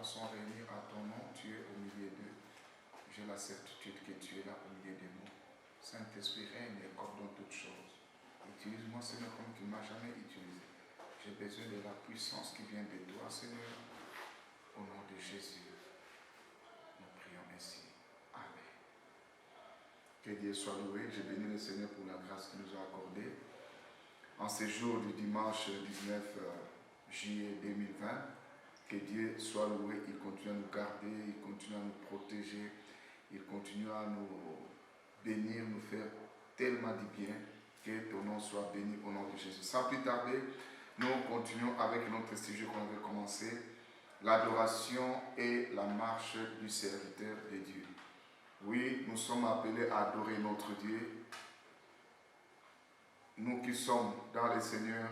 sont réunis à ton nom, tu es au milieu d'eux. J'ai la certitude que tu es là au milieu de nous. Saint-Esprit règne et ordonne toutes choses. Utilise-moi, Seigneur, comme tu ne m'as jamais utilisé. J'ai besoin de la puissance qui vient de toi, Seigneur. Au nom de Jésus, nous prions ainsi. Amen. Que Dieu soit loué. Je bénis le Seigneur pour la grâce qu'il nous a accordée. En ce jour du dimanche 19 juillet 2020, que Dieu soit loué. Il continue à nous garder, il continue à nous protéger, il continue à nous bénir, nous faire tellement du bien. Que ton nom soit béni au nom de Jésus. Sans plus tarder, nous continuons avec notre sujet qu'on avait commencé, l'adoration et la marche du serviteur de Dieu. Oui, nous sommes appelés à adorer notre Dieu. Nous qui sommes dans le Seigneur,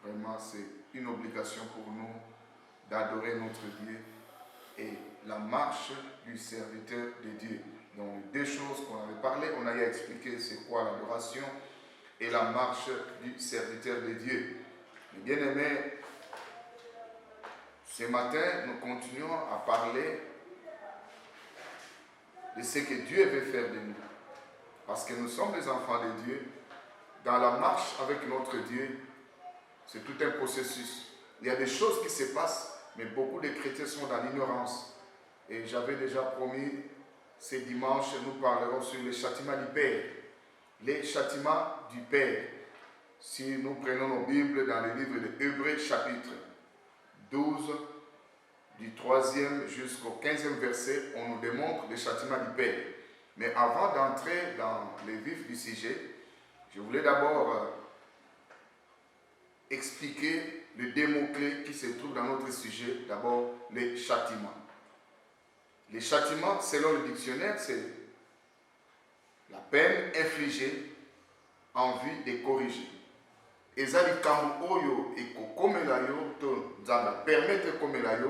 vraiment c'est une obligation pour nous d'adorer notre Dieu et la marche du serviteur de Dieu. Donc deux choses qu'on avait parlé, on a expliqué c'est quoi l'adoration et la marche du serviteur de Dieu. Mais bien aimés, ce matin, nous continuons à parler de ce que Dieu veut faire de nous. Parce que nous sommes des enfants de Dieu. Dans la marche avec notre Dieu, c'est tout un processus. Il y a des choses qui se passent, mais beaucoup de chrétiens sont dans l'ignorance. Et j'avais déjà promis, ce dimanche, nous parlerons sur les châtiments du Père. Les châtiments du Père. Si nous prenons nos Bibles dans le livre de Hébreux, chapitre 12, du 3e jusqu'au 15e verset, on nous démontre les châtiments du Père. Mais avant d'entrer dans le vif du sujet, je voulais d'abord expliquer le deux mots-clés qui se trouvent dans notre sujet. D'abord, les châtiments. Les châtiments, selon le dictionnaire, c'est la peine infligée en vue de corriger. Ezali kambu oyo ekokomela yo to nzambe permettre komela yo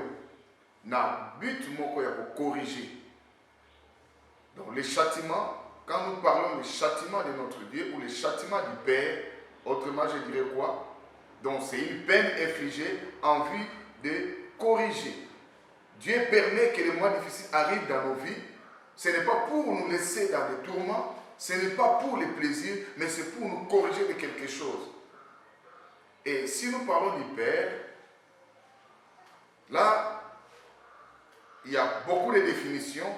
na but moko ya corriger. Donc les châtiments, quand nous parlons des châtiments de notre Dieu ou les châtiments du Père, autrement je dirais quoi? Donc c'est une peine infligée en vue de corriger. Dieu permet que les moments difficiles arrivent dans nos vies. Ce n'est pas pour nous laisser dans des tourments, ce n'est pas pour les plaisirs, mais c'est pour nous corriger de quelque chose. Et si nous parlons du Père, là, il y a beaucoup de définitions.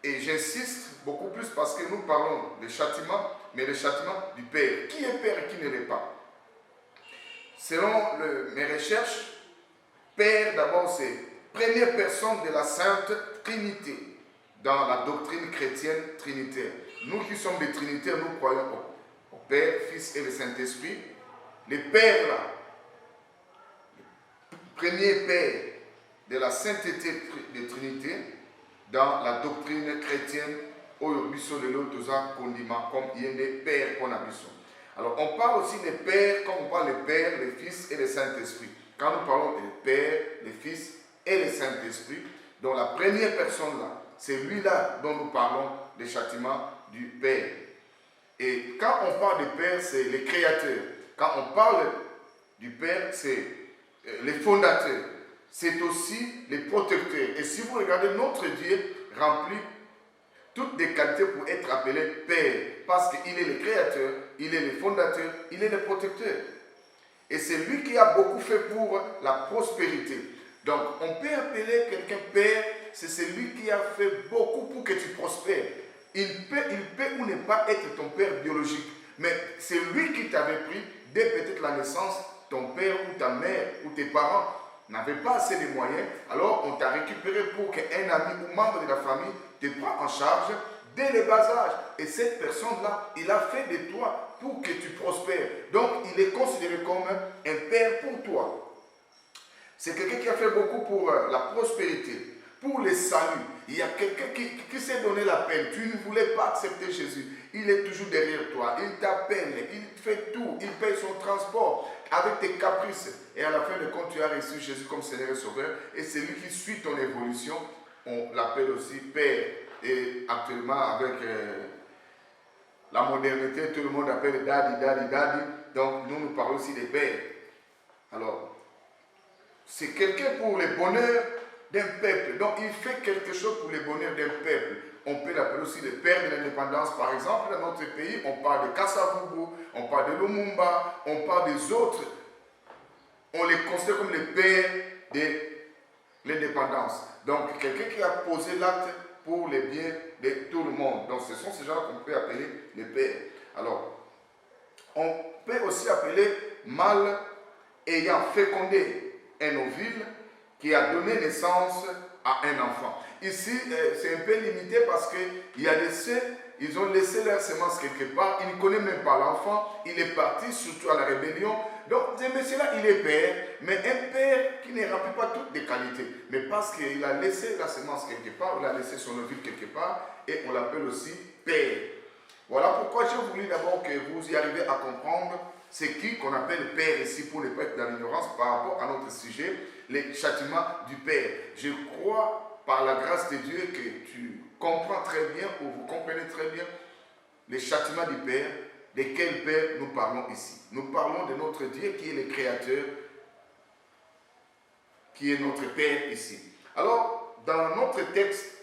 Et j'insiste beaucoup plus parce que nous parlons des châtiments, mais des châtiments du Père. Qui est Père et qui ne l'est pas? Selon mes recherches, Père, d'abord, c'est première personne de la Sainte Trinité dans la doctrine chrétienne trinitaire. Nous qui sommes des trinitaires, nous croyons au Père, Fils et le Saint-Esprit. Le Père, là, le premier Père de la sainteté de Trinité, dans la doctrine chrétienne, comme il y a des pères qu'on a besoin. Alors, on parle aussi des pères, comme on parle des pères, les fils et le Saint-Esprit. Quand nous parlons des pères, les fils et le Saint-Esprit, donc la première personne là, c'est lui-là dont nous parlons des châtiments du Père. Et quand on parle du Père, c'est les créateurs. Quand on parle du Père, c'est les fondateurs. C'est aussi les protecteurs. Et si vous regardez, notre Dieu remplit toutes les qualités pour être appelé Père. Parce qu'il est le créateur, il est le fondateur, il est le protecteur. Et c'est lui qui a beaucoup fait pour la prospérité. Donc, on peut appeler quelqu'un Père, c'est celui qui a fait beaucoup pour que tu prospères. Il peut ou ne pas être ton père biologique, mais c'est lui qui t'avait pris dès peut-être la naissance, ton père ou ta mère ou tes parents n'avaient pas assez de moyens, alors on t'a récupéré pour qu'un ami ou membre de la famille te prenne en charge dès le bas âge. Et cette personne-là, il a fait de toi pour que tu prospères. Donc, il est considéré comme un père pour toi. C'est quelqu'un qui a fait beaucoup pour la prospérité, pour le salut. Il y a quelqu'un qui s'est donné la peine. Tu ne voulais pas accepter Jésus. Il est toujours derrière toi. Il t'appelle, il fait tout. Il paye son transport avec tes caprices. Et à la fin de compte, tu as reçu Jésus comme Seigneur et Sauveur. Et c'est lui qui suit ton évolution. On l'appelle aussi Père. Et actuellement, avec la modernité, tout le monde appelle Daddy, Daddy, Daddy. Donc, nous parlons aussi des pères. Alors, c'est quelqu'un pour le bonheur d'un peuple. Donc il fait quelque chose pour le bonheur d'un peuple. On peut l'appeler aussi le père de l'indépendance. Par exemple, dans notre pays, on parle de Kasavubu, on parle de Lumumba, on parle des autres. On les considère comme le père de l'indépendance. Donc quelqu'un qui a posé l'acte pour le bien de tout le monde. Donc ce sont ces gens qu'on peut appeler les pères. Alors, on peut aussi appeler mâle ayant fécondé un ovule qui a donné naissance à un enfant. Ici, c'est un peu limité parce qu'il y a des ceux, ils ont laissé leur semence quelque part, il ne connaît même pas l'enfant, il est parti surtout à la rébellion. Donc, ce monsieur-là, il est père, mais un père qui ne remplit pas toutes les qualités. Mais parce qu'il a laissé la semence quelque part, il a laissé son ovule quelque part, et on l'appelle aussi père. Voilà pourquoi j'ai voulu d'abord que vous y arriviez à comprendre c'est qui qu'on appelle père ici pour ne pas être dans l'ignorance par rapport à notre sujet, les châtiments du père. Je crois par la grâce de Dieu que tu comprends très bien ou vous comprenez très bien les châtiments du père. De quel père nous parlons ici? Nous parlons de notre Dieu qui est le créateur, qui est notre père ici. Alors, dans notre texte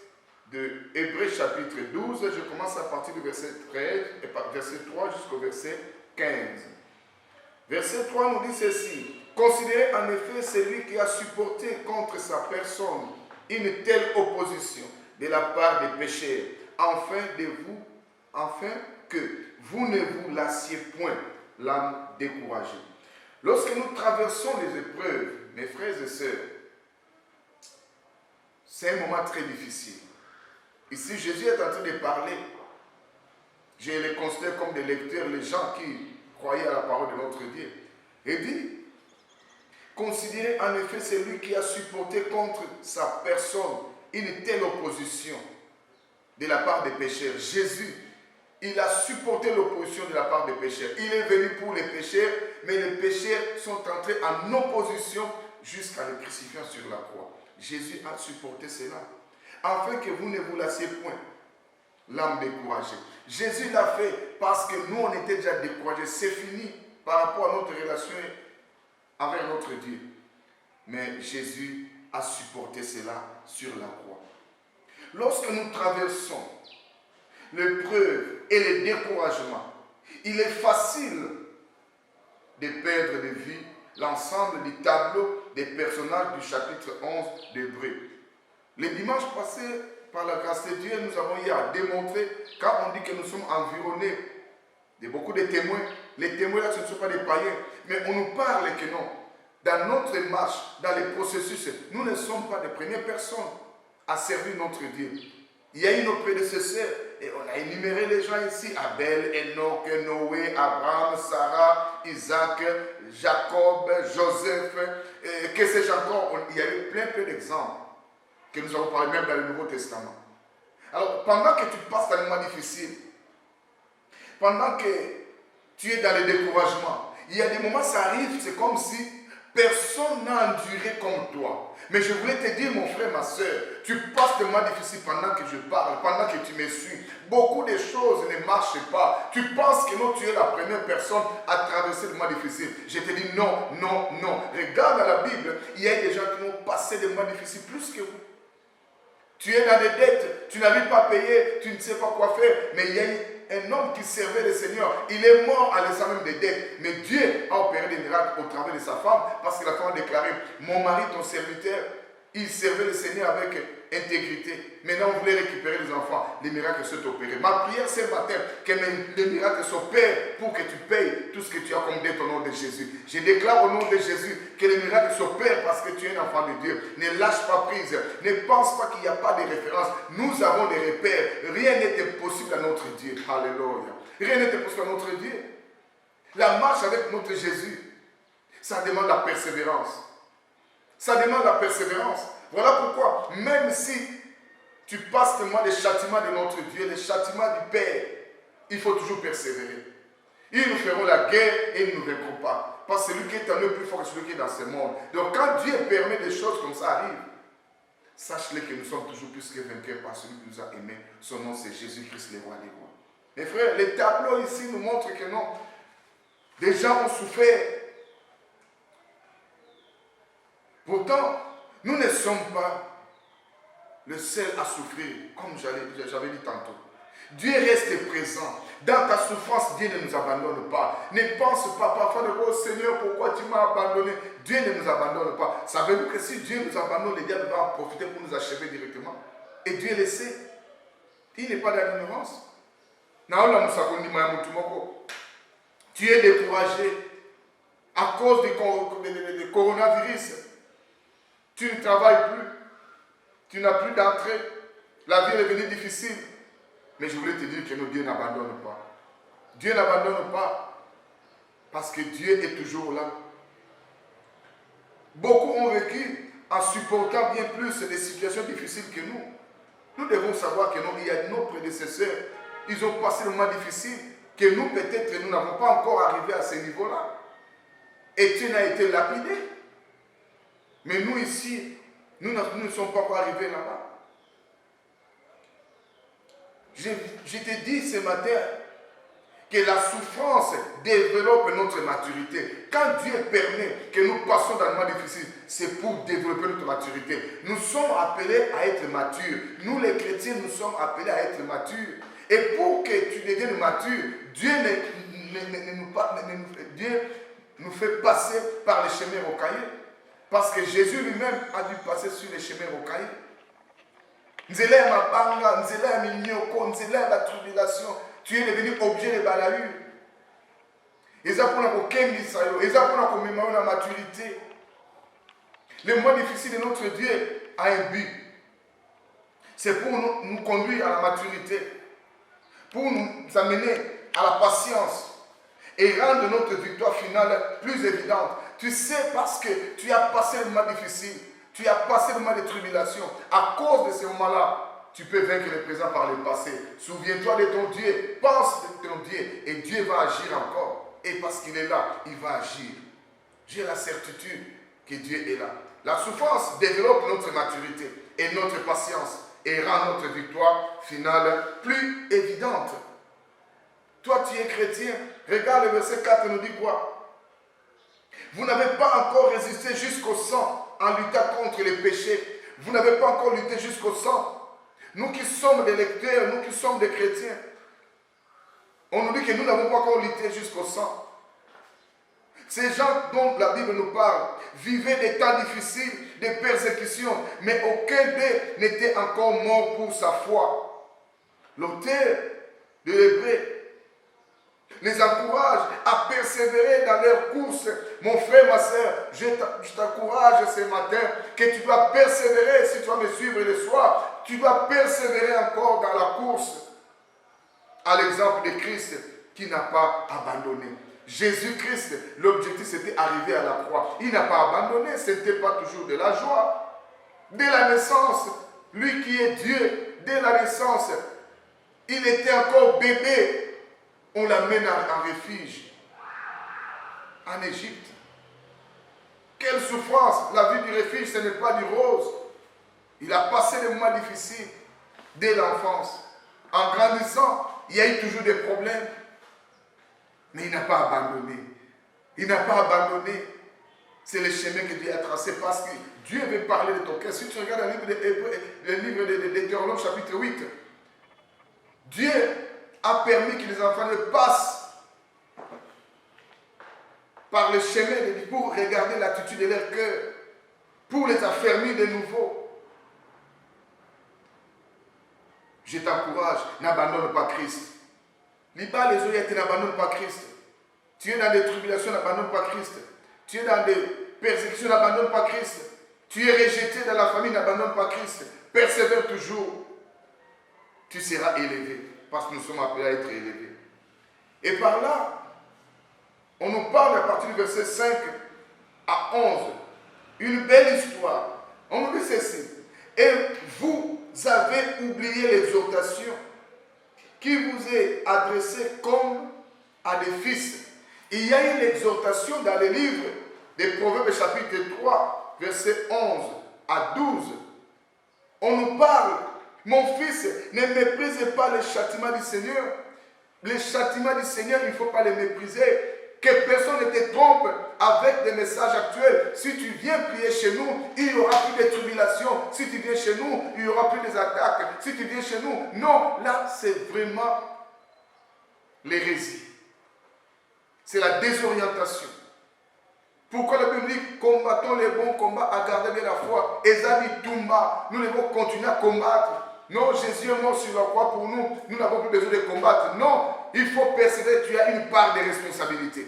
de Hébreux chapitre 12, je commence à partir du verset 13, verset 3 jusqu'au verset 15. Verset 3 nous dit ceci. Considérez en effet celui qui a supporté contre sa personne une telle opposition de la part des pécheurs, afin que vous ne vous lassiez point l'âme découragée. Lorsque nous traversons les épreuves, mes frères et sœurs, c'est un moment très difficile. Ici, Jésus est en train de parler. Je les considère comme des lecteurs, les gens qui croyaient à la parole de notre Dieu. Il dit, considérez en effet celui qui a supporté contre sa personne une telle opposition de la part des pécheurs. Jésus, il a supporté l'opposition de la part des pécheurs. Il est venu pour les pécheurs, mais les pécheurs sont entrés en opposition jusqu'à le crucifier sur la croix. Jésus a supporté cela, afin que vous ne vous lassiez point l'âme découragée. Jésus l'a fait parce que nous, on était déjà découragés. C'est fini par rapport à notre relation avec notre Dieu. Mais Jésus a supporté cela sur la croix. Lorsque nous traversons l'épreuve et le découragement, il est facile de perdre de vue l'ensemble du tableau des personnages du chapitre 11 d'Hébreux. Le dimanche passé, par la grâce de Dieu, nous avons eu à démontrer, car on dit que nous sommes environnés de beaucoup de témoins. Les témoins là, ce ne sont pas des païens, mais on nous parle que non. Dans notre marche, dans les processus, nous ne sommes pas les premières personnes à servir notre Dieu. Il y a eu nos prédécesseurs, et on a énuméré les gens ici, Abel, Enoch, Noé, Abraham, Sarah, Isaac, Jacob, Joseph, que sais-je encore. Il y a eu plein d'exemples que nous avons parlé même dans le Nouveau Testament. Alors, pendant que tu passes dans les moments difficiles, pendant que tu es dans le découragement, il y a des moments, ça arrive, c'est comme si personne n'a enduré comme toi. Mais je voulais te dire, mon frère, ma soeur, tu passes des moments difficiles pendant que je parle, pendant que tu me suis. Beaucoup de choses ne marchent pas. Tu penses que non, tu es la première personne à traverser des moments difficiles. Je te dis non, non, non. Regarde dans la Bible, il y a des gens qui ont passé des moments difficiles plus que vous. Tu es dans des dettes, tu n'arrives pas à payer, tu ne sais pas quoi faire. Mais il y a un homme qui servait le Seigneur. Il est mort en laissant même des dettes. Mais Dieu a opéré des miracles au travers de sa femme, parce que la femme a déclaré, mon mari, ton serviteur, il servait le Seigneur avec intégrité. Maintenant, on voulait récupérer les enfants. Les miracles sont opérés. Ma prière ce matin, que les miracles s'opèrent pour que tu payes tout ce que tu as comme dette au nom de Jésus. Je déclare au nom de Jésus que les miracles s'opèrent parce que tu es un enfant de Dieu. Ne lâche pas prise. Ne pense pas qu'il n'y a pas de référence. Nous avons des repères. Rien n'est impossible à notre Dieu. Alléluia. Rien n'est impossible à notre Dieu. La marche avec notre Jésus, ça demande la persévérance. Ça demande la persévérance. Voilà pourquoi, même si tu passes tellement des châtiments de notre Dieu, les châtiments du Père, il faut toujours persévérer. Ils nous feront la guerre et ils ne nous vaincront pas. Parce que celui qui est en eux est plus fort que celui qui est dans ce monde. Donc quand Dieu permet des choses comme ça arrivent, sache-le que nous sommes toujours plus que vainqueurs par celui qui nous a aimés. Son nom c'est Jésus-Christ, le roi des rois. Mes frères, les tableaux ici nous montrent que non. Des gens ont souffert. Pourtant, nous ne sommes pas le seul à souffrir, comme j'avais dit tantôt. Dieu reste présent. Dans ta souffrance, Dieu ne nous abandonne pas. Ne pense pas parfois de oh Seigneur, pourquoi tu m'as abandonné? Dieu ne nous abandonne pas. Savez-vous que si Dieu nous abandonne, le diable va en profiter pour nous achever directement? Et Dieu le sait. Il n'est pas dans l'ignorance. Tu es découragé à cause du coronavirus. Tu ne travailles plus. Tu n'as plus d'entrée. La vie est devenue difficile. Mais je voulais te dire que Dieu n'abandonne pas. Dieu n'abandonne pas parce que Dieu est toujours là. Beaucoup ont vécu en supportant bien plus des situations difficiles que nous. Nous devons savoir que il y a nos prédécesseurs, ils ont passé le moment difficile, que nous peut-être nous n'avons pas encore arrivé à ce niveau-là. Étienne a été lapidé. Mais nous ici, nous ne sommes pas encore arrivés là-bas. Je te dis ce matin que la souffrance développe notre maturité. Quand Dieu permet que nous passions dans le moment difficile, c'est pour développer notre maturité. Nous sommes appelés à être matures. Nous les chrétiens, nous sommes appelés à être matures. Et pour que tu deviennes mature, Dieu nous fait passer par les chemins rocailleux. Parce que Jésus lui-même a dû passer sur les chemins rocailleux. Nzela ya mabanga, nzela ya minyoko, nzela ya la tribulation, tu es devenu objet de balahure. Eza pona kokembisa yo, eza pona komema yo na maturité. Le mois difficile de notre Dieu a un but. C'est pour nous conduire à la maturité, pour nous amener à la patience et rendre notre victoire finale plus évidente. Tu sais, parce que tu as passé le moment difficile, tu as passé le moment de tribulation. À cause de ce moment-là, tu peux vaincre le présent par le passé. Souviens-toi de ton Dieu, pense de ton Dieu, et Dieu va agir encore. Et parce qu'il est là, il va agir. J'ai la certitude que Dieu est là. La souffrance développe notre maturité et notre patience et rend notre victoire finale plus évidente. Toi, tu es chrétien. Regarde le verset 4 nous dit quoi? Vous n'avez pas encore résisté jusqu'au sang en luttant contre les péchés. Vous n'avez pas encore lutté jusqu'au sang. Nous qui sommes des lecteurs, nous qui sommes des chrétiens, on nous dit que nous n'avons pas encore lutté jusqu'au sang. Ces gens dont la Bible nous parle vivaient des temps difficiles, des persécutions, mais aucun d'eux n'était encore mort pour sa foi. L'auteur de l'Hébreu les encourage à persévérer dans leur course. Mon frère, ma soeur, je t'encourage ce matin que tu dois persévérer. Si tu vas me suivre le soir, tu dois persévérer encore dans la course. À l'exemple de Christ qui n'a pas abandonné. Jésus-Christ, l'objectif c'était arriver à la croix. Il n'a pas abandonné, ce n'était pas toujours de la joie. Dès la naissance, lui qui est Dieu, dès la naissance, il était encore bébé. On l'amène en refuge, en Égypte. Quelle souffrance! La vie du refuge, ce n'est pas du rose. Il a passé des moments difficiles dès l'enfance. En grandissant, il y a eu toujours des problèmes. Mais il n'a pas abandonné. Il n'a pas abandonné. C'est le chemin que Dieu a tracé parce que Dieu veut parler de ton cœur. Si tu regardes le livre de Deutéronome chapitre 8, Dieu a permis que les enfants ne passent par le chemin de Dieu pour regarder l'attitude de leur cœur, pour les affermir de nouveau. Je t'encourage, n'abandonne pas Christ. Liba les oreilles, n'abandonne pas Christ. Tu es dans des tribulations, n'abandonne pas Christ. Tu es dans des persécutions, n'abandonne pas Christ. Tu es rejeté dans la famille, n'abandonne pas Christ. Persévère toujours. Tu seras élevé. Parce que nous sommes appelés à être élevés. Et par là, on nous parle à partir du verset 5 à 11. Une belle histoire. On nous dit ceci. Et vous avez oublié l'exhortation qui vous est adressée comme à des fils. Il y a une exhortation dans le livre des Proverbes chapitre 3, verset 11 à 12. On nous parle. Mon fils, ne méprise pas les châtiments du Seigneur. Les châtiments du Seigneur, il ne faut pas les mépriser. Que personne ne te trompe avec des messages actuels. Si tu viens prier chez nous, il n'y aura plus de tribulations. Si tu viens chez nous, il n'y aura plus des attaques. Si tu viens chez nous, non, là c'est vraiment l'hérésie. C'est la désorientation. Pourquoi la Bible dit combattons les bons combats à garder bien la foi. Esabi Toumba, nous devons continuer à combattre. Non, Jésus est mort sur la croix pour nous. Nous n'avons plus besoin de combattre. Non, il faut persévérer. Tu as une part de responsabilité.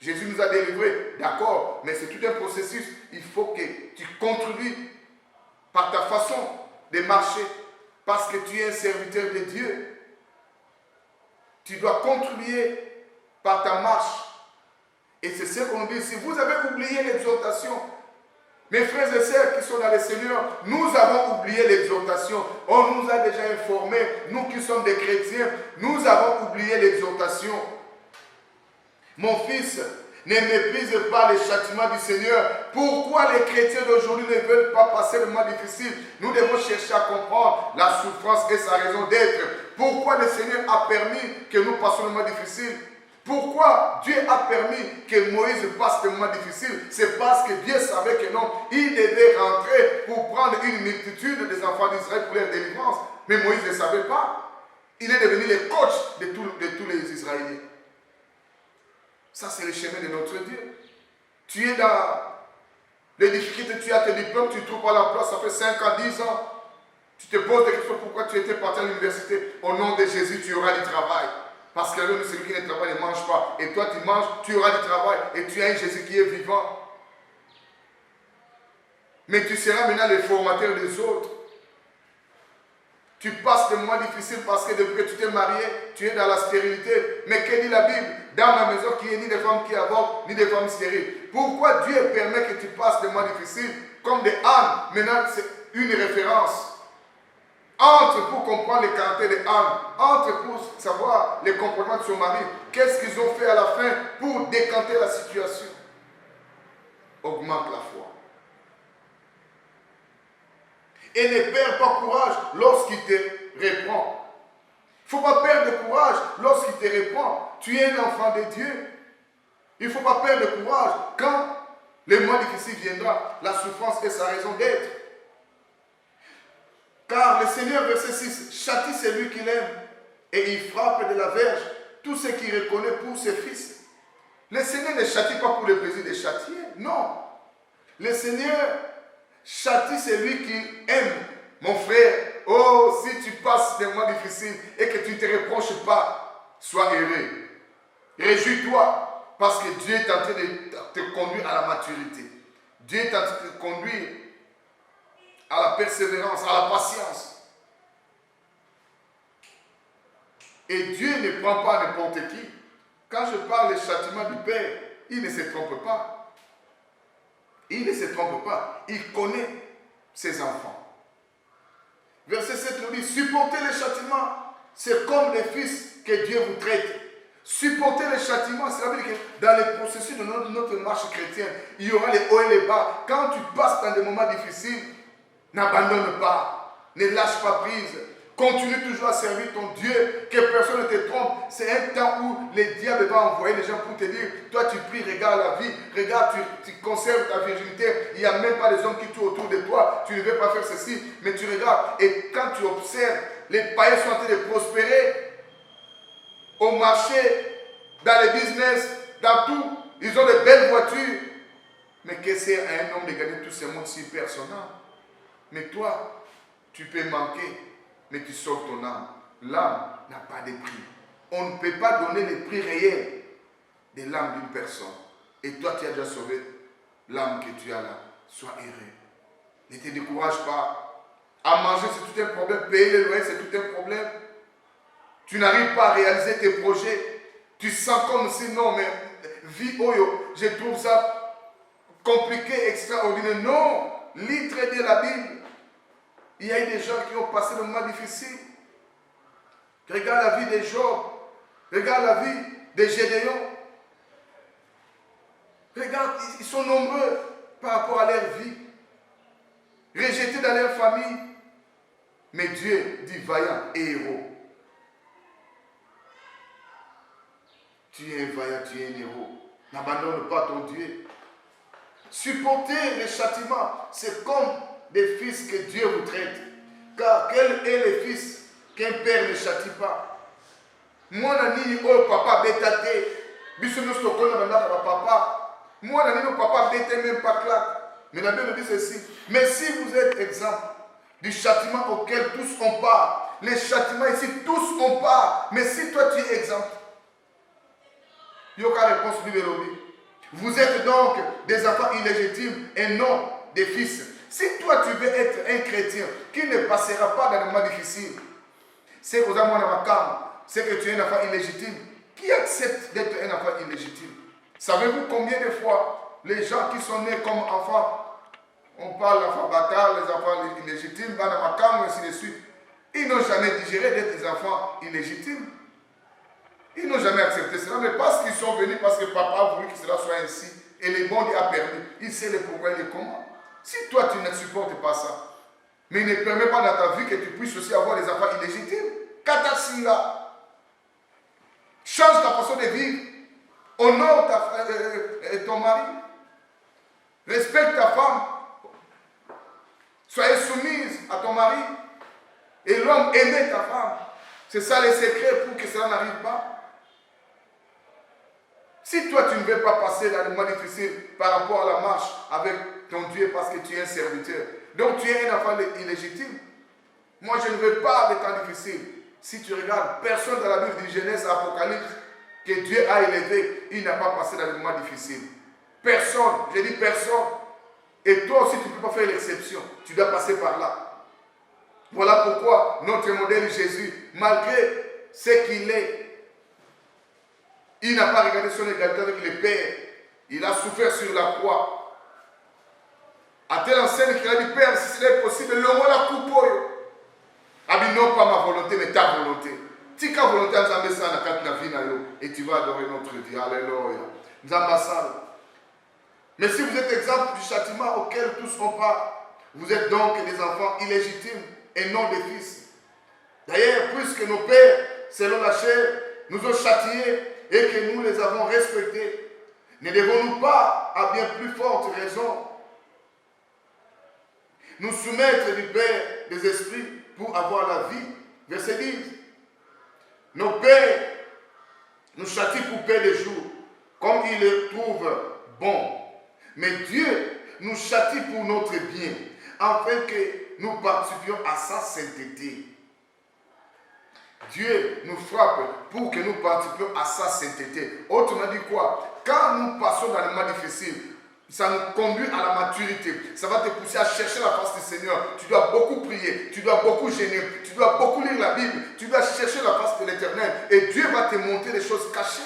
Jésus nous a délivrés, d'accord, mais c'est tout un processus. Il faut que tu contribues par ta façon de marcher parce que tu es un serviteur de Dieu. Tu dois contribuer par ta marche. Et c'est ce qu'on dit. Si vous avez oublié l'exhortation, mes frères et sœurs qui sont dans le Seigneur, nous avons oublié l'exhortation. On nous a déjà informés, nous qui sommes des chrétiens, nous avons oublié l'exhortation. Mon fils, ne méprise pas les châtiments du Seigneur. Pourquoi les chrétiens d'aujourd'hui ne veulent pas passer le moment difficile? Nous devons chercher à comprendre la souffrance et sa raison d'être. Pourquoi le Seigneur a permis que nous passions le moment difficile? Pourquoi Dieu a permis que Moïse passe le moment difficile? C'est parce que Dieu savait que non, il devait rentrer pour prendre une multitude des enfants d'Israël pour leur délivrance. Mais Moïse ne savait pas. Il est devenu le coach de tous les Israéliens. Ça, c'est le chemin de notre Dieu. Tu es dans les difficultés, tu as tes diplômes, tu ne trouves pas l'emploi, ça fait 5 ans, 10 ans. Tu te poses des questions pourquoi tu étais parti à l'université. Au nom de Jésus, tu auras du travail. Parce que l'homme, celui qui ne travaille, ne mange pas. Et toi, tu manges, tu auras du travail. Et tu as un Jésus qui est vivant. Mais tu seras maintenant le formateur des autres. Tu passes des moments difficiles parce que depuis que tu t'es marié, tu es dans la stérilité. Mais que dit la Bible? Dans ma maison, qu'il n'y ait ni des femmes qui avortent, ni des femmes stériles. Pourquoi Dieu permet que tu passes des moments difficiles comme des ânes? Maintenant, c'est une référence. Entre pour comprendre le caractère des ânes. Entre pour savoir les comportements de son mari. Qu'est-ce qu'ils ont fait à la fin pour décanter la situation? Augmente la foi. Et ne perds pas courage lorsqu'il te reprend. Il ne faut pas perdre de courage lorsqu'il te reprend. Tu es un enfant de Dieu. Il ne faut pas perdre de courage quand le mois difficile viendra. La souffrance est sa raison d'être. Car le Seigneur, verset 6, châtie celui qu'il aime et il frappe de la verge tout ce qu'il reconnaît pour ses fils. Le Seigneur ne châtie pas pour le plaisir de châtier. Non. Le Seigneur châtie celui qui aime. Mon frère, oh, si tu passes des mois difficiles et que tu ne te reproches pas, sois heureux. Réjouis-toi parce que Dieu est en train de te conduire à la maturité. Dieu est en train de te conduire à la persévérance, à la patience. Et Dieu ne prend pas n'importe qui. Quand je parle des châtiments du Père, il ne se trompe pas. Il ne se trompe pas. Il connaît ses enfants. Verset 7 nous dit, supportez les châtiments, c'est comme des fils que Dieu vous traite. Supporter les châtiments, ça veut dire que dans le processus de notre marche chrétienne, il y aura les hauts et les bas. Quand tu passes dans des moments difficiles, n'abandonne pas, ne lâche pas prise. Continue toujours à servir ton Dieu, que personne ne te trompe. C'est un temps où le diable va envoyer les gens pour te dire, toi tu pries, regarde la vie, regarde, tu conserves ta virginité. Il n'y a même pas des hommes qui tournent autour de toi. Tu ne veux pas faire ceci, mais tu regardes. Et quand tu observes, les païens sont en train de prospérer au marché, dans les business, dans tout. Ils ont de belles voitures. Mais qu'est-ce que c'est à un homme de gagner tout ce monde si personnel? Mais toi, tu peux manquer. Mais tu sauves ton âme. L'âme n'a pas de prix. On ne peut pas donner le prix réel de l'âme d'une personne. Et toi, tu as déjà sauvé l'âme que tu as là. Sois heureux. Ne te décourage pas. À manger, c'est tout un problème. Payer le loyer, c'est tout un problème. Tu n'arrives pas à réaliser tes projets. Tu sens comme si, non, mais vie, oh, je trouve ça compliqué, extraordinaire. Non, lis très bien la Bible. Il y a eu des gens qui ont passé des moments difficiles. Regarde la vie de Job. Regarde la vie de Gédéon. Regarde, ils sont nombreux par rapport à leur vie. Rejetés dans leur famille. Mais Dieu dit vaillant et héros. Tu es un vaillant, tu es un héros. N'abandonne pas ton Dieu. Supporter les châtiments, c'est comme des fils que Dieu vous traite. Car quel est le fils qu'un père ne châtie pas? Moi, nani oh papa bétate. Biso nous stokona bandaka papa. Moi, nani papa bétate même pas claque. Mais la Bible dit ceci. Mais si vous êtes exemple du châtiment auquel tous on part, les châtiments ici, tous on part. Mais si toi tu es exemple, il y aura réponse du Vélobi. Vous êtes donc des enfants illégitimes et non des fils. Si toi tu veux être un chrétien qui ne passera pas dans les moments difficiles, c'est que tu es un enfant illégitime. Qui accepte d'être un enfant illégitime? Savez-vous combien de fois les gens qui sont nés comme enfants, on parle d'enfants bâtards, les enfants illégitimes, et ainsi de suite, ils n'ont jamais digéré d'être des enfants illégitimes. Ils n'ont jamais accepté cela, mais parce qu'ils sont venus, parce que papa a voulu que cela soit ainsi, et le bon Dieu a permis, il sait le pourquoi et le comment. Si toi tu ne supportes pas ça, mais il ne permet pas dans ta vie que tu puisses aussi avoir des enfants illégitimes, Katasinga, change ta façon de vivre, honore ton mari, respecte ta femme, soyez soumise à ton mari, et l'homme aimait ta femme. C'est ça le secret pour que cela n'arrive pas. Si toi tu ne veux pas passer dans les moments difficiles par rapport à la marche avec ton Dieu parce que tu es un serviteur, donc tu es un enfant illégitime. Moi je ne veux pas des temps difficiles. Si tu regardes, personne dans la Bible du Genèse à Apocalypse que Dieu a élevé, il n'a pas passé dans les moments difficiles. Personne, je dis personne. Et toi aussi tu ne peux pas faire l'exception. Tu dois passer par là. Voilà pourquoi notre modèle Jésus, malgré ce qu'il est, il n'a pas regardé son égalité avec le Père. Il a souffert sur la croix. À telle enseigne qu'il a dit, Père, si c'est possible, le moi la coupe. Non pas ma volonté, mais ta volonté. Tika volonté à Nzambesa na katna vina yo. Et tu vas adorer notre Dieu. Alléluia. Nzambasa. Mais si vous êtes exemple du châtiment auquel tous on part, vous êtes donc des enfants illégitimes et non des fils. D'ailleurs, puisque nos pères, selon la chair, nous ont châtiés et que nous les avons respectés, ne devons-nous pas, à bien plus forte raison, nous soumettre du Père des esprits pour avoir la vie? Verset 10. Nos pères nous châtient pour paix des jours, comme ils le trouvent bon. Mais Dieu nous châtie pour notre bien, afin que nous participions à sa sainteté. Dieu nous frappe pour que nous participions à sa sainteté. Autrement dit quoi? Quand nous passons dans les moments difficiles, ça nous conduit à la maturité. Ça va te pousser à chercher la face du Seigneur. Tu dois beaucoup prier, tu dois beaucoup gêner, tu dois beaucoup lire la Bible, tu dois chercher la face de l'Éternel. Et Dieu va te montrer des choses cachées.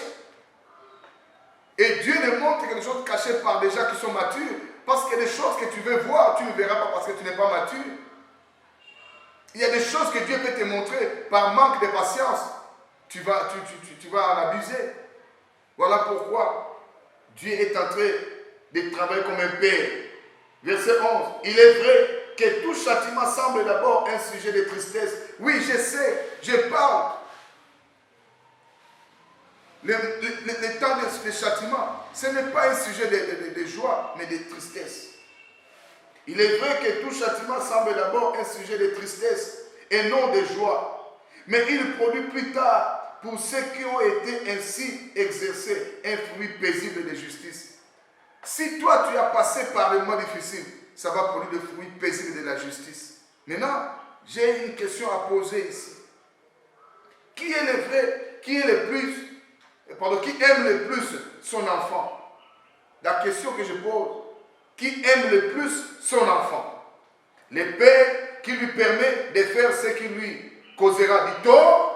Et Dieu ne montre que des choses cachées par des gens qui sont matures. Parce qu'il y a des choses que tu veux voir, tu ne verras pas parce que tu n'es pas mature. Il y a des choses que Dieu peut te montrer par manque de patience. Tu vas en abuser. Voilà pourquoi Dieu est en train de travailler comme un père. Verset 11. Il est vrai que tout châtiment semble d'abord un sujet de tristesse. Oui, je sais, je parle. Le temps de châtiment, ce n'est pas un sujet de joie, mais de tristesse. Il est vrai que tout châtiment semble d'abord un sujet de tristesse et non de joie. Mais il produit plus tard, pour ceux qui ont été ainsi exercés, un fruit paisible de justice. Si toi tu as passé par les moments difficiles, ça va produire des fruits paisibles de la justice. Maintenant, j'ai une question à poser ici. Qui est le vrai, qui aime le plus son enfant? La question que je pose, qui aime le plus son enfant? Le père qui lui permet de faire ce qui lui causera du tort?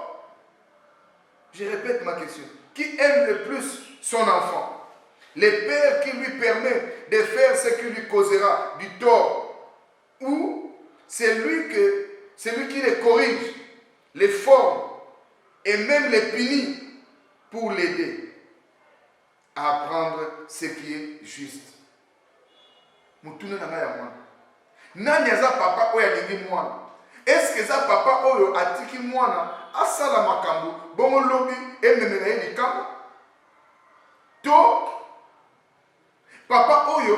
Je répète ma question. Qui aime le plus son enfant? Le père qui lui permet de faire ce qui lui causera du tort? Ou c'est lui qui les corrige, les forme et même les punit pour l'aider à apprendre ce qui est juste? Mutune na ya mwana. Nani aza papa oyo alingi mwana? Est-ce que ça papa oyo atiki mwana asala makambo bongo lobi ememela ye likambo? To Papa oyo,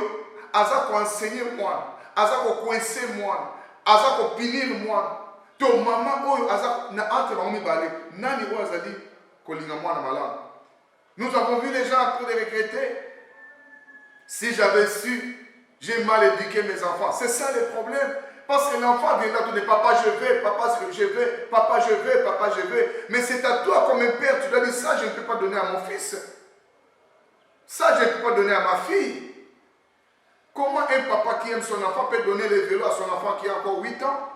aza ko enseigner moi, aza ko coincer moi, aza ko punir moi. To maman oyo, aza na entre bango mibale, nani oyo azali kolinga moi na malamu. Nous avons vu les gens en train de regretter. Si j'avais su, j'ai mal éduqué mes enfants. C'est ça le problème. Parce que l'enfant viendra tout de papa je vais, papa je vais, papa je vais, papa je vais. Mais c'est à toi comme un père, tu dois dire ça je ne peux pas donner à mon fils. Ça je ne peux pas donner à ma fille. Comment un papa qui aime son enfant peut donner le vélo à son enfant qui a encore 8 ans?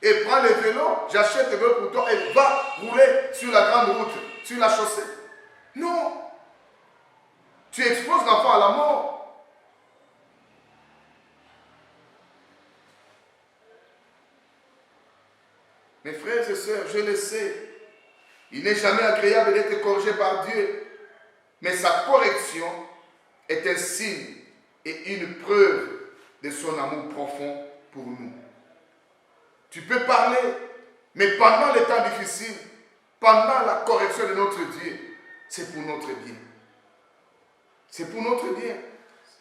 Et prend le vélo, j'achète le vélo pour toi et va rouler sur la grande route, sur la chaussée. Non. Tu exposes l'enfant à la mort. Mes frères et sœurs, je le sais, il n'est jamais agréable d'être corrigé par Dieu, mais sa correction est un signe et une preuve de son amour profond pour nous. Tu peux parler, mais pendant les temps difficiles, pendant la correction de notre Dieu, c'est pour notre bien. C'est pour notre bien.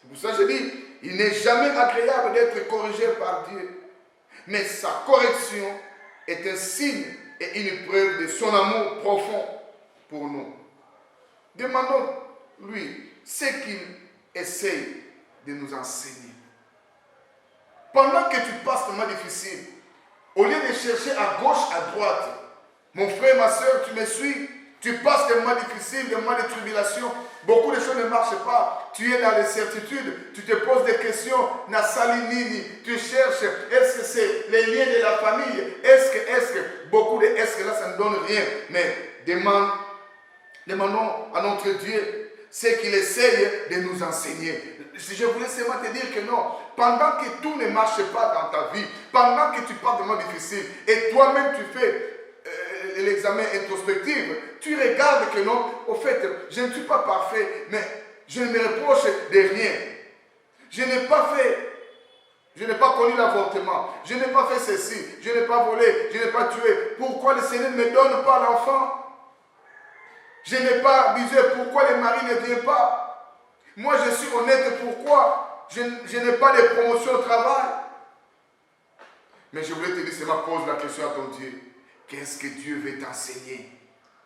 C'est pour ça que je dis, il n'est jamais agréable d'être corrigé par Dieu. Mais sa correction est un signe et une preuve de son amour profond pour nous. Demandons-lui ce qu'il essaye de nous enseigner. Pendant que tu passes des moments difficiles, au lieu de chercher à gauche, à droite, mon frère, ma soeur, tu me suis, tu passes des moments difficiles, des moments de tribulation, beaucoup de choses ne marchent pas, tu es dans l'incertitude, tu te poses des questions, tu cherches, est-ce que c'est les liens de la famille, est-ce que, beaucoup de est-ce que là ça ne donne rien, mais demandons à notre Dieu ce qu'il essaye de nous enseigner. Je voulais seulement te dire que non, pendant que tout ne marche pas dans ta vie, pendant que tu passes des moments difficiles, et toi-même tu fais l'examen introspectif, tu regardes que non, au fait, je ne suis pas parfait, mais je ne me reproche de rien. Je n'ai pas connu l'avortement, je n'ai pas fait ceci, je n'ai pas volé, je n'ai pas tué. Pourquoi le Seigneur ne me donne pas l'enfant? Je n'ai pas abusé, pourquoi le mari ne vient pas? Moi je suis honnête, pourquoi je n'ai pas de promotion au travail? Mais je voulais te dire, seulement pose la question à ton Dieu. Qu'est-ce que Dieu veut t'enseigner?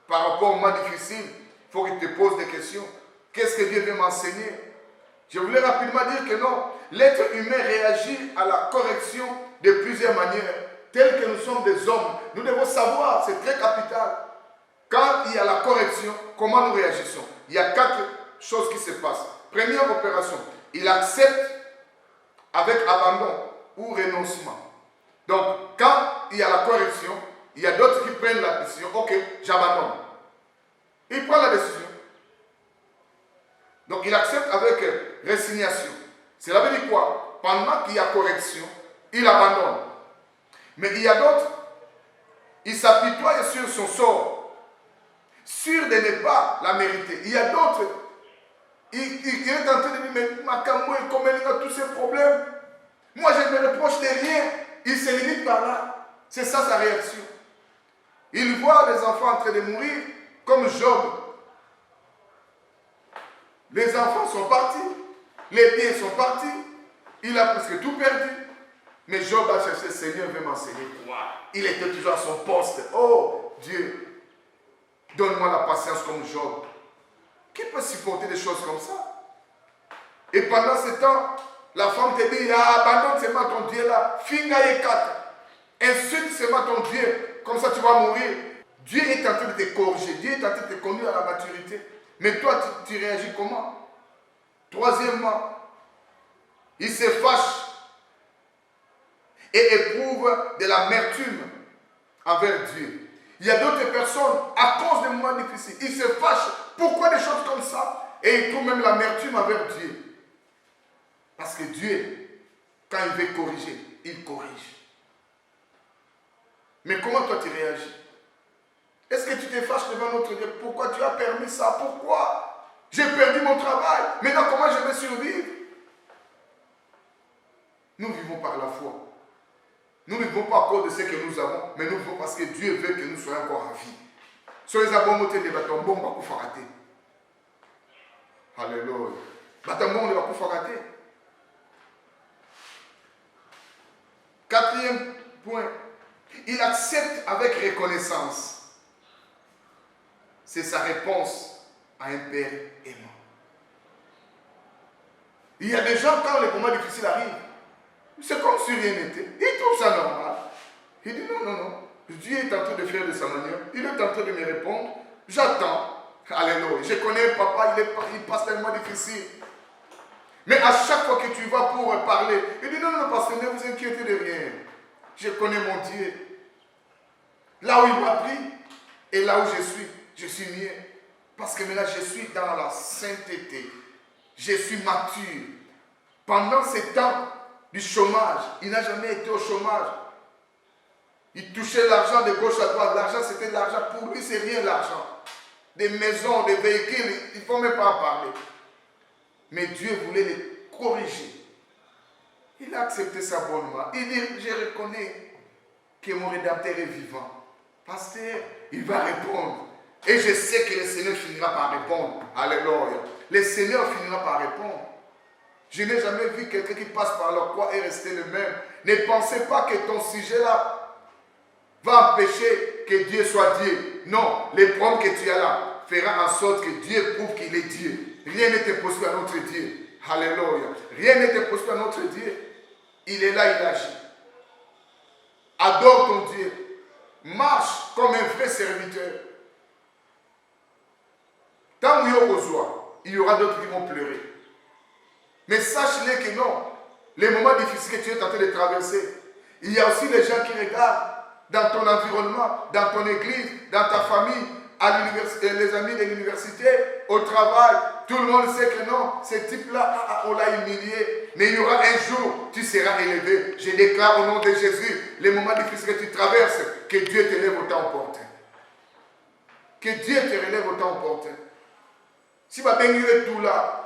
Par rapport au moment difficile, il faut qu'il te pose des questions. Qu'est-ce que Dieu veut m'enseigner? Je voulais rapidement dire que non, l'être humain réagit à la correction de plusieurs manières. Tels que nous sommes des hommes, nous devons savoir, c'est très capital. Quand il y a la correction, comment nous réagissons? Il y a 4 choses qui se passent. Première opération, il accepte avec abandon ou renoncement. Donc, quand il y a la correction, il y a d'autres qui prennent la décision. Ok, j'abandonne. Il prend la décision. Donc, il accepte avec résignation. Cela veut dire quoi? Pendant qu'il y a correction, il abandonne. Mais il y a d'autres, il s'apitoie sur son sort, sûr de ne pas la mériter. Il y a d'autres, il est en train de dire, mais Makamou, comme il a tous ces problèmes, moi je ne me reproche de rien. Il se limite par là. C'est ça sa réaction. Il voit les enfants en train de mourir comme Job. Les enfants sont partis, les biens sont partis, il a presque tout perdu. Mais Job a cherché, Seigneur veut m'enseigner quoi? Il était toujours à son poste. Oh Dieu, donne-moi la patience comme Job. Qui peut supporter des choses comme ça? Et pendant ce temps, la femme te dit, ah, abandonne seulement ton Dieu là, finga et kata. Insulte seulement ton Dieu, comme ça tu vas mourir. Dieu est en train de te corriger, Dieu est en train de te conduire à la maturité. Mais toi, tu réagis comment? Troisièmement, il se fâche et éprouve de l'amertume envers Dieu. Il y a d'autres personnes, à cause des moments difficiles, ils se fâchent. Pourquoi des choses comme ça? Et ils trouvent même l'amertume envers Dieu. Parce que Dieu, quand il veut corriger, il corrige. Mais comment toi tu réagis? Est-ce que tu te fâches devant notre Dieu? Pourquoi tu as permis ça? Pourquoi? J'ai perdu mon travail. Maintenant, comment je vais survivre? Nous vivons par la foi. Nous ne vivons pas à cause de ce que nous avons, mais nous vivons parce que Dieu veut que nous soyons encore en vie. Soyez à bon côté des bâtons, bon, va vous rater. Alléluia. Batambo, on va pas rater. Quatrième point, il accepte avec reconnaissance. C'est sa réponse à un père aimant. Il y a des gens, quand les moments difficiles arrivent, c'est comme si rien n'était. Ils trouvent ça normal. Il dit non, non, non. Dieu est en train de faire de sa manière. Il est en train de me répondre. J'attends. Alléluia. Je connais papa, il passe tellement difficile. Mais à chaque fois que tu vas pour parler, il dit non, non, pasteur, ne vous inquiétez de rien. Je connais mon Dieu. Là où il m'a pris et là où je suis mieux. Parce que maintenant, je suis dans la sainteté. Je suis mature. Pendant ces temps du chômage, il n'a jamais été au chômage. Il touchait l'argent de gauche à droite. L'argent, c'était de l'argent. Pour lui, c'est rien l'argent. Des maisons, des véhicules, il ne faut même pas en parler. Mais Dieu voulait les corriger. Il a accepté ça bonnement. Il dit, je reconnais que mon Rédempteur est vivant. Pasteur, il va répondre. Et je sais que le Seigneur finira par répondre. Alléluia. Le Seigneur finira par répondre. Je n'ai jamais vu quelqu'un qui passe par la croix et rester le même. Ne pensez pas que ton sujet-là va empêcher que Dieu soit Dieu. Non, les problèmes que tu as là fera en sorte que Dieu prouve qu'il est Dieu. Rien n'est impossible à notre Dieu. Alléluia. Rien n'est impossible à notre Dieu. Il est là, il agit. Adore ton Dieu. Marche comme un vrai serviteur. Tant il y aura d'autres qui vont pleurer. Mais sache-les que non, les moments difficiles que tu es en train de traverser, il y a aussi les gens qui regardent dans ton environnement, dans ton église, dans ta famille, à l'université, les amis de l'université, au travail. Tout le monde sait que non, ce type-là, on l'a humilié. Mais il y aura un jour, tu seras élevé. Je déclare au nom de Jésus, les moments difficiles que tu traverses, que Dieu te lève au temps opportun. Que Dieu te relève au temps opportun. Si Babengio est tout là,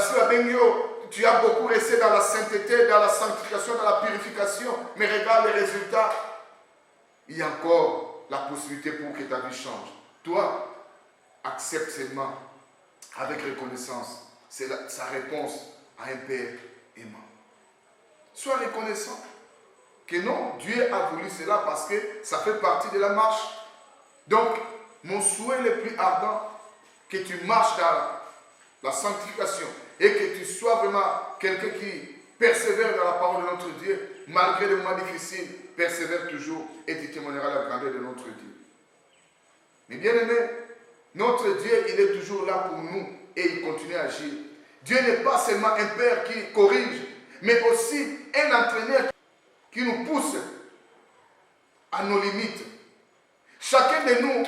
si Babengio, tu as beaucoup resté dans la sainteté, dans la sanctification, dans la purification, mais regarde les résultats. Il y a encore la possibilité pour que ta vie change. Toi, accepte seulement avec reconnaissance. C'est sa réponse à un Père aimant. Sois reconnaissant que non, Dieu a voulu cela parce que ça fait partie de la marche. Donc, mon souhait le plus ardent, que tu marches dans la sanctification et que tu sois vraiment quelqu'un qui persévère dans la parole de notre Dieu, malgré les moments difficiles, persévère toujours et tu témoigneras la grandeur de notre Dieu. Mais bien aimé, notre Dieu, il est toujours là pour nous et il continue à agir. Dieu n'est pas seulement un Père qui corrige, mais aussi un entraîneur qui nous pousse à nos limites. Chacun de nous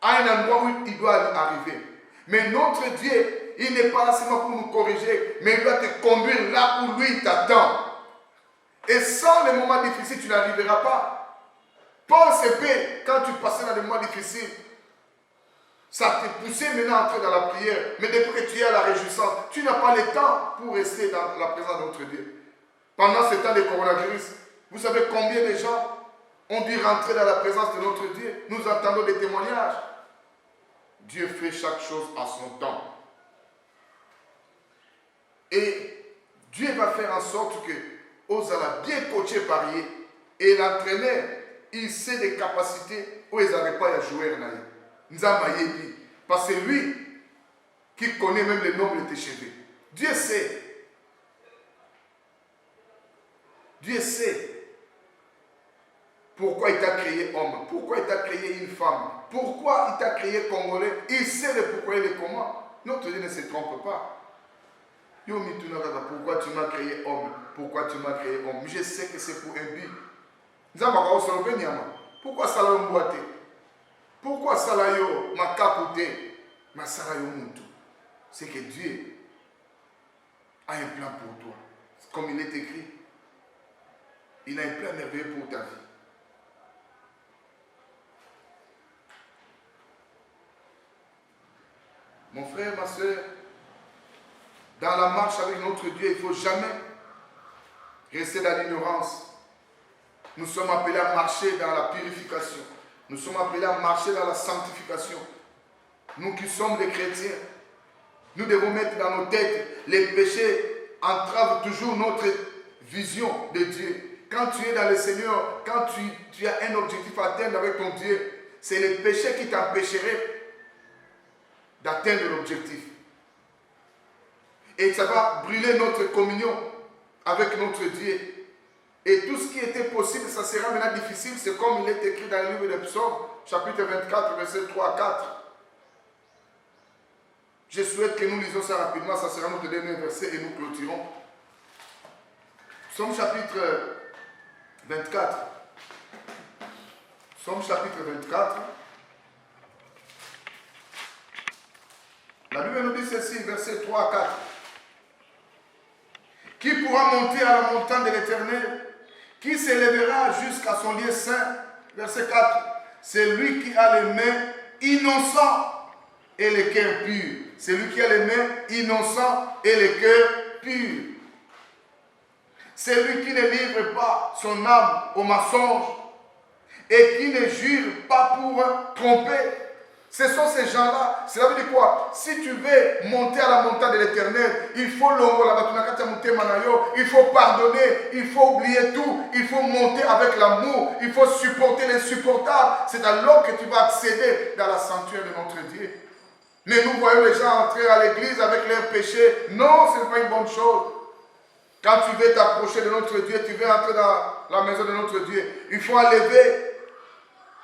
a un endroit où il doit arriver. Mais notre Dieu, il n'est pas là seulement pour nous corriger, mais il doit te conduire là où lui t'attend. Et sans les moments difficiles, tu n'arriveras pas. Paul s'épée, quand tu passais dans les moments difficiles, ça te poussait maintenant à entrer dans la prière. Mais depuis que tu es à la réjouissance, tu n'as pas le temps pour rester dans la présence de notre Dieu. Pendant ce temps de coronavirus, vous savez combien de gens ont dû rentrer dans la présence de notre Dieu. Nous entendons des témoignages. Dieu fait chaque chose à son temps. Et Dieu va faire en sorte que Ozala bien coaché par lui et l'entraîneur, il sait des capacités où ils n'arrivent pas à jouer. Parce que lui, qui connaît même le nombre de tes cheveux, Dieu sait. Dieu sait pourquoi il t'a créé homme, pourquoi il t'a créé une femme, pourquoi il t'a créé congolais. Il sait le pourquoi et le comment. Notre Dieu ne se trompe pas. Pourquoi tu m'as créé homme, pourquoi tu m'as créé homme. Je sais que c'est pour un but. Pourquoi ça l'a emboîté? Pourquoi ça l'a m'a capoté? Mais ça l'a mutu. C'est que Dieu a un plan pour toi. Comme il est écrit, il a un plan merveilleux pour ta vie. Mon frère, ma soeur, dans la marche avec notre Dieu, il ne faut jamais rester dans l'ignorance. Nous sommes appelés à marcher dans la purification. Nous sommes appelés à marcher dans la sanctification. Nous qui sommes des chrétiens, Nous devons mettre dans nos têtes, les péchés entravent toujours notre vision de Dieu. Quand tu es dans le Seigneur, quand tu as un objectif à atteindre avec ton Dieu, c'est les péchés qui t'empêcheraient d'atteindre l'objectif. Et ça va brûler notre communion avec notre Dieu. Et tout ce qui était possible, ça sera maintenant difficile. C'est comme il est écrit dans le livre des Psaumes, chapitre 24, versets 3 à 4. Je souhaite que nous lisons ça rapidement, ça sera notre dernier verset et nous clôturons. Psaume chapitre 24. Psaume chapitre 24. La Bible nous dit ceci, versets 3 à 4. Qui pourra monter à la montagne de l'Éternel? Qui s'élèvera jusqu'à son lieu saint? Verset 4. C'est lui qui a les mains innocents et les cœurs purs. C'est lui qui a les mains innocents et les cœurs purs. C'est lui qui ne livre pas son âme au mensonge et qui ne jure pas pour tromper. Ce sont ces gens-là. Cela veut dire quoi? Si tu veux monter à la montagne de l'Éternel, il faut il faut pardonner, il faut oublier tout, il faut monter avec l'amour, il faut supporter l'insupportable. C'est alors que tu vas accéder dans la sanctuaire de notre Dieu. Mais nous voyons les gens entrer à l'église avec leurs péchés. Non, ce n'est pas une bonne chose. Quand tu veux t'approcher de notre Dieu, tu veux entrer dans la maison de notre Dieu, il faut enlever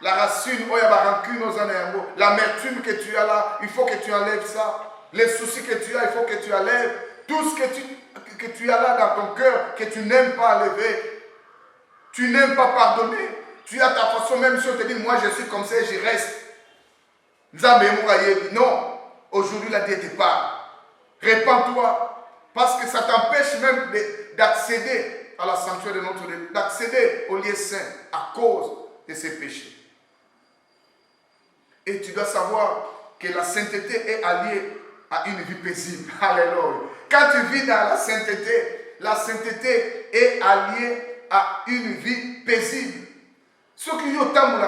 la racine, l'amertume que tu as là, il faut que tu enlèves ça. Les soucis que tu as, il faut que tu enlèves. Tout ce que tu as là dans ton cœur, que tu n'aimes pas enlever. Tu n'aimes pas pardonner. Tu as ta façon, même si on te dit, moi je suis comme ça et je reste. Non, aujourd'hui la Dieu te parle. Répands-toi. Parce que ça t'empêche même d'accéder à la sanctuaire de notre Dieu, d'accéder au lieu saint à cause de ces péchés. Et tu dois savoir que la sainteté est alliée à une vie paisible. Alléluia. Quand tu vis dans la sainteté est alliée à une vie paisible. Ce qui est au temps où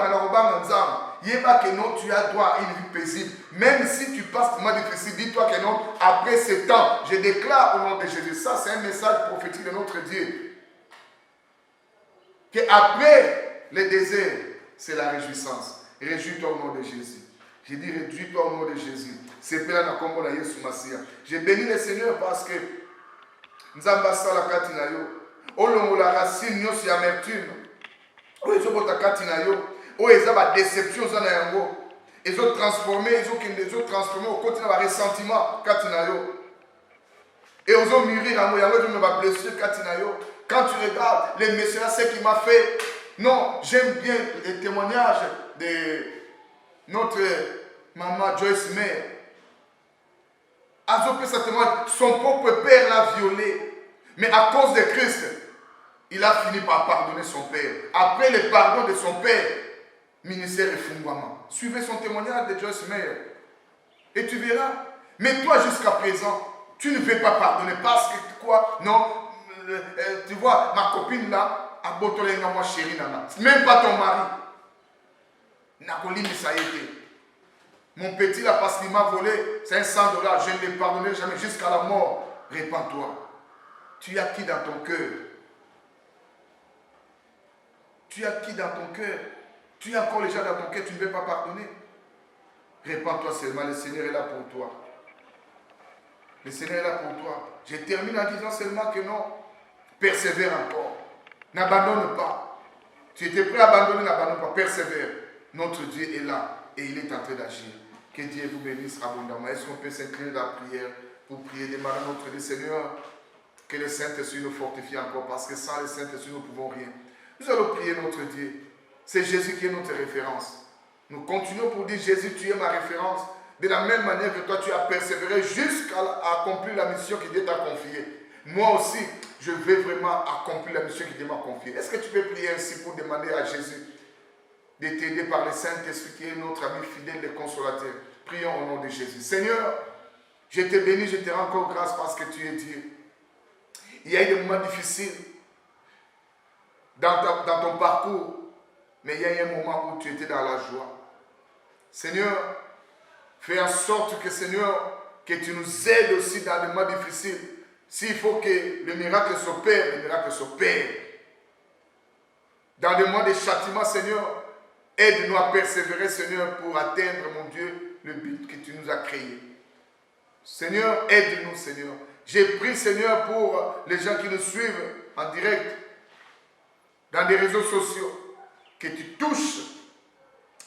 que non, tu as droit à une vie paisible. Même si tu passes un moment difficile, dis-toi que non, après ce temps, je déclare au nom de Jésus. Ça, c'est un message prophétique de notre Dieu. Qu'après le désert, c'est la réjouissance. Réjouis-toi au nom de Jésus. J'ai dit réjouis-toi au nom de Jésus. C'est Père Nakombo na Yesu Masia. J'ai béni le Seigneur parce que nous avons passé la katinayo. Olongo la racine nyo si amertume. O ezo bota katinayo. O eza ba déception za na yango. Ils ont transformé au côté de ressentiment katinayo. Et ils ont mûri yango yango de ma blessure katinayo. Quand tu regardes les messieurs, ce qu'il m'a fait. Non, j'aime bien les témoignages de notre maman Joyce Meyer. Son propre père l'a violé. Mais à cause de Christ, il a fini par pardonner son père. Après le pardon de son père, ministère et fungwama. Suivez son témoignage de Joyce Meyer. Et tu verras. Mais toi, jusqu'à présent, tu ne veux pas pardonner parce que quoi? Non, tu vois, ma copine là, moi chérie nana. Même pas ton mari. Ça a été. Mon petit là, parce qu'il m'a volé, c'est $100. Je ne le pardonnerai jamais jusqu'à la mort. Répands-toi. Tu as qui dans ton cœur? Tu as qui dans ton cœur? Tu as encore les gens dans ton cœur, tu ne veux pas pardonner? Répands-toi seulement, le Seigneur est là pour toi. Le Seigneur est là pour toi. Je termine en disant seulement que non. Persévère encore. N'abandonne pas. Tu étais prêt à abandonner, n'abandonne pas. Persévère. Notre Dieu est là et il est en train d'agir. Que Dieu vous bénisse abondamment. Est-ce qu'on peut s'incliner dans la prière pour prier, demander à notre Dieu, Seigneur, que le Saint-Esprit nous fortifie encore, parce que sans le Saint-Esprit, nous ne pouvons rien. Nous allons prier notre Dieu. C'est Jésus qui est notre référence. Nous continuons pour dire, Jésus, tu es ma référence. De la même manière que toi, tu as persévéré jusqu'à accomplir la mission que Dieu t'a confiée. Moi aussi, je veux vraiment accomplir la mission que Dieu m'a confiée. Est-ce que tu peux prier ainsi pour demander à Jésus de t'aider par le Saint-Esprit qui est notre ami fidèle et consolateur? Prions au nom de Jésus. Seigneur, je te bénis, je te rends encore grâce parce que tu es Dieu. Il y a eu des moments difficiles dans ton parcours, mais il y a eu un moment où tu étais dans la joie. Seigneur, fais en sorte que, Seigneur, que tu nous aides aussi dans les moments difficiles. S'il faut que le miracle s'opère, le miracle s'opère. Dans des moments de châtiment, Seigneur, aide-nous à persévérer, Seigneur, pour atteindre, mon Dieu, le but que tu nous as créé. Seigneur, aide-nous, Seigneur. J'ai prié, Seigneur, pour les gens qui nous suivent en direct, dans des réseaux sociaux, que tu touches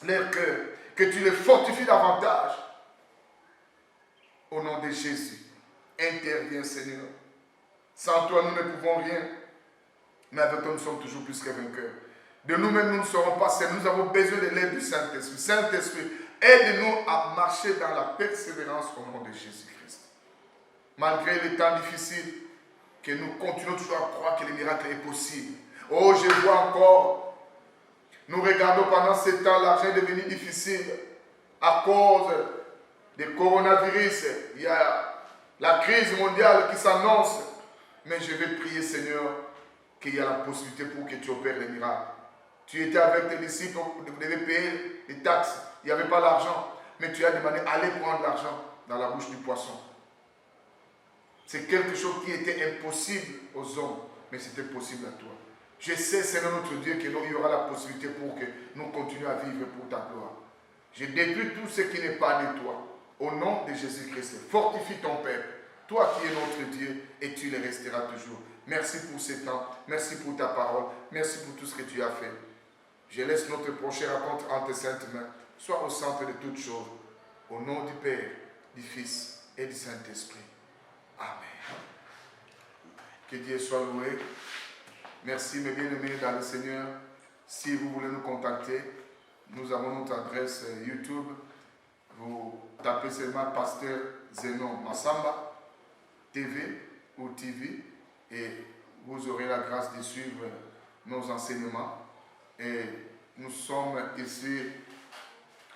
leur cœur, que tu les fortifies davantage. Au nom de Jésus, interviens, Seigneur. Sans toi, nous ne pouvons rien, mais avec toi, nous sommes toujours plus que vainqueurs. De nous-mêmes, nous ne serons pas seuls. Nous avons besoin de l'aide du Saint-Esprit. Saint-Esprit, aide-nous à marcher dans la persévérance au nom de Jésus-Christ. Malgré les temps difficiles, que nous continuons toujours à croire que le miracle est possible. Oh, je vois encore, nous regardons pendant ce temps, l'argent est devenu difficile à cause du coronavirus. Il y a la crise mondiale qui s'annonce. Mais je vais prier, Seigneur, qu'il y a la possibilité pour que tu opères les miracles. Tu étais avec tes disciples, vous devez payer les taxes. Il n'y avait pas l'argent. Mais tu as demandé, allez prendre l'argent dans la bouche du poisson. C'est quelque chose qui était impossible aux hommes, mais c'était possible à toi. Je sais, Seigneur notre Dieu, qu'il y aura la possibilité pour que nous continuions à vivre pour ta gloire. Je détruis tout ce qui n'est pas de toi. Au nom de Jésus-Christ, fortifie ton peuple. Toi qui es notre Dieu, et tu le resteras toujours. Merci pour ce temps. Merci pour ta parole. Merci pour tout ce que tu as fait. Je laisse notre prochaine rencontre entre tes saintes mains. Sois au centre de toutes choses. Au nom du Père, du Fils et du Saint-Esprit. Amen. Que Dieu soit loué. Merci mes bien-aimés dans le Seigneur. Si vous voulez nous contacter, nous avons notre adresse YouTube. Vous tapez seulement Pasteur Zenon Massamba TV ou TV et vous aurez la grâce de suivre nos enseignements. Et nous sommes ici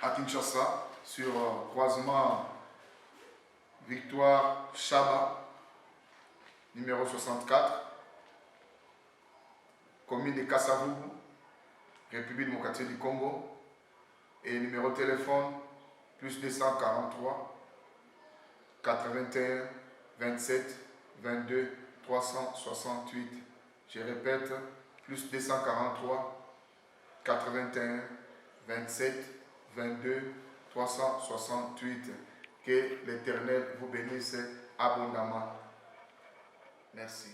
à Kinshasa sur croisement Victoire Chaba, numéro 64, commune de Kassavubu, République démocratique du Congo, et numéro de téléphone plus 243 81 27 22 368. Je répète, plus 243 81 27 22 368. Que l'Éternel vous bénisse abondamment. Merci.